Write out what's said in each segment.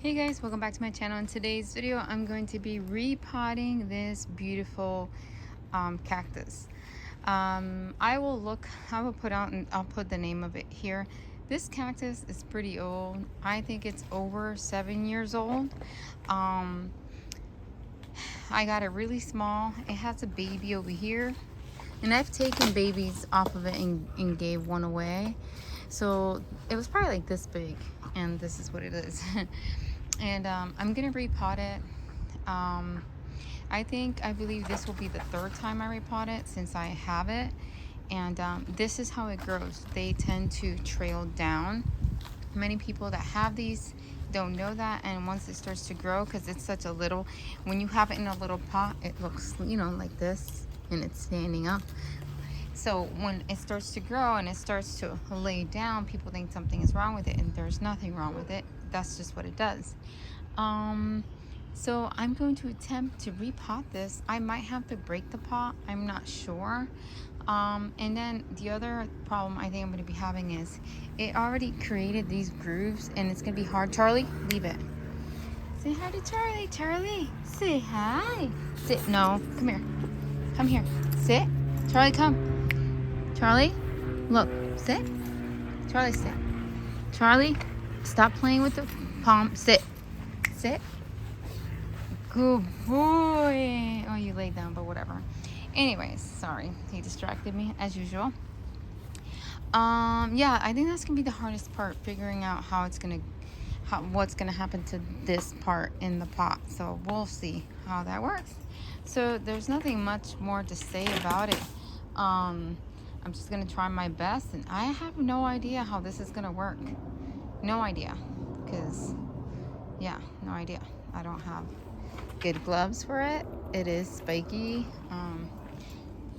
Hey guys, welcome back to my channel. In today's video I'm going to be repotting this beautiful cactus. I will put out and I'll put the name of it here. This cactus is pretty old. I think it's over 7 years old. um, I got it really small. It has a baby over here, and I've taken babies off of it and gave one away. So it was probably like this big, and this is what it is. And I'm gonna repot it. um, I believe this will be the third time I repot it since I have it. And this is how it grows. They tend to trail down. Many people that have these don't know that, and once it starts to grow, because it's such a little, when you have it in a little pot, it looks, like this, and it's standing up. So when it starts to grow and it starts to lay down, people think something is wrong with it, and there's nothing wrong with it. That's just what it does. um so I'm going to attempt to repot this. I might have to break the pot, I'm not sure. And then the other problem I think I'm going to be having is it already created these grooves, and it's going to be hard. Charlie, leave it. Say hi to Charlie. Charlie, say hi. Sit. No, come here. Come here. Sit. Charlie, come. Charlie, look. Sit. Charlie, sit. Charlie, stop playing with the palm. Sit. Sit. Good boy. Oh, you laid down, but whatever. Anyways, sorry. He distracted me as usual. Yeah, I think that's gonna be the hardest part, figuring out what's gonna happen to this part in the pot. So we'll see how that works. So there's nothing much more to say about it. I'm just gonna try my best, and I have no idea how this is gonna work. No idea, because yeah, no idea. I don't have good gloves for it. It is spiky.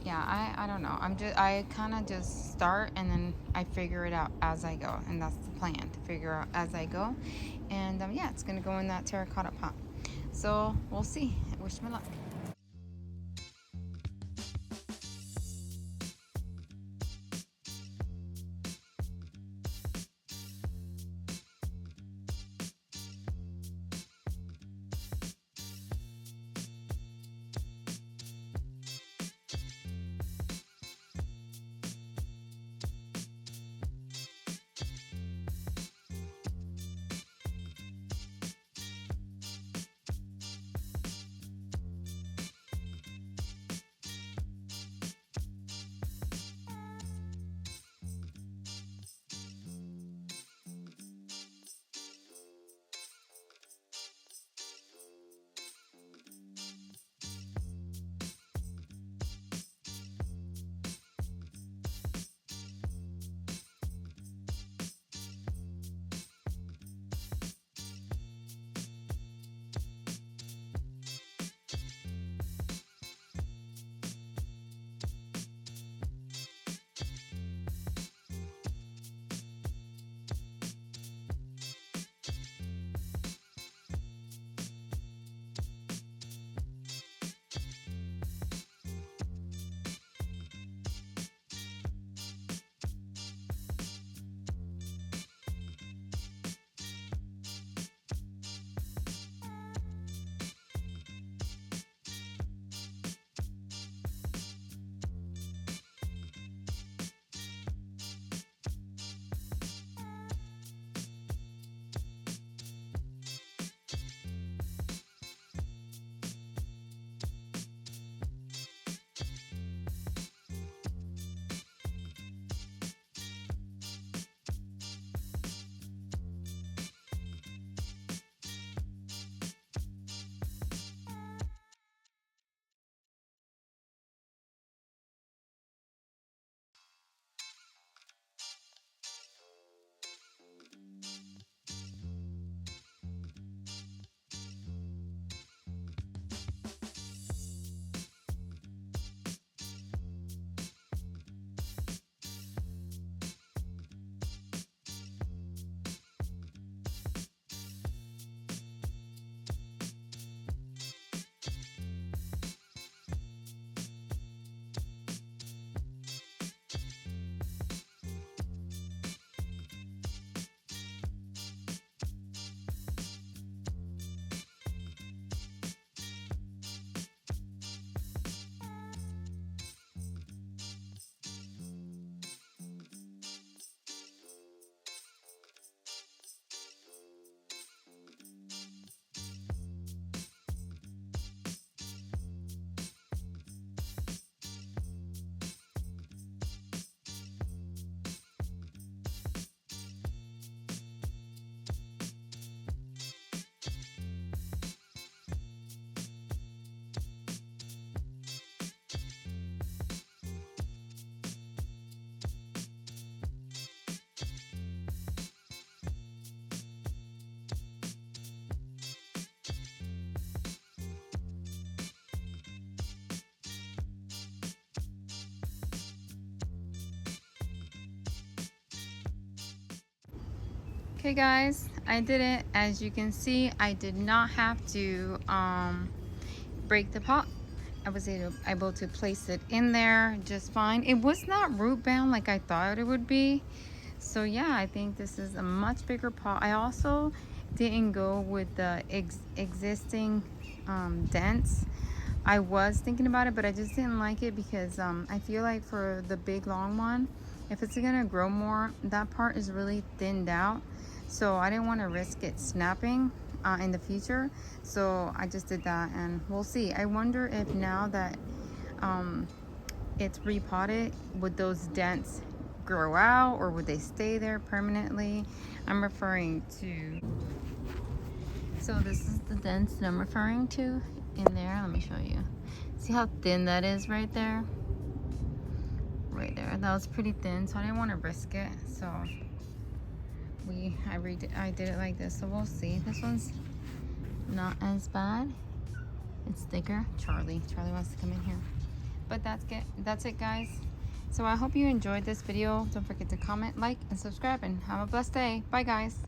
Yeah, I don't know. I kind of just start, and then I figure it out as I go, and that's the plan, to figure out as I go. And yeah, it's gonna go in that terracotta pot. So we'll see. Wish me luck. Okay guys, I did it. As you can see, I did not have to break the pot. I was able to place it in there just fine. It was not root bound like I thought it would be. So yeah, I think this is a much bigger pot. I also didn't go with the existing dents. I was thinking about it, but I just didn't like it because I feel like for the big long one, if it's gonna grow more, that part is really thinned out. So I didn't want to risk it snapping in the future. So I just did that, and we'll see. I wonder if now that it's repotted, would those dents grow out or would they stay there permanently? I'm referring to, so this is the dents that I'm referring to in there. Let me show you. See how thin that is right there? Right there. That was pretty thin, so I didn't want to risk it. So I did it like this. So we'll see. This one's not as bad. It's thicker. Charlie wants to come in here. But that's it guys. So I hope you enjoyed this video. Don't forget to comment, like, and subscribe, and have a blessed day. Bye guys.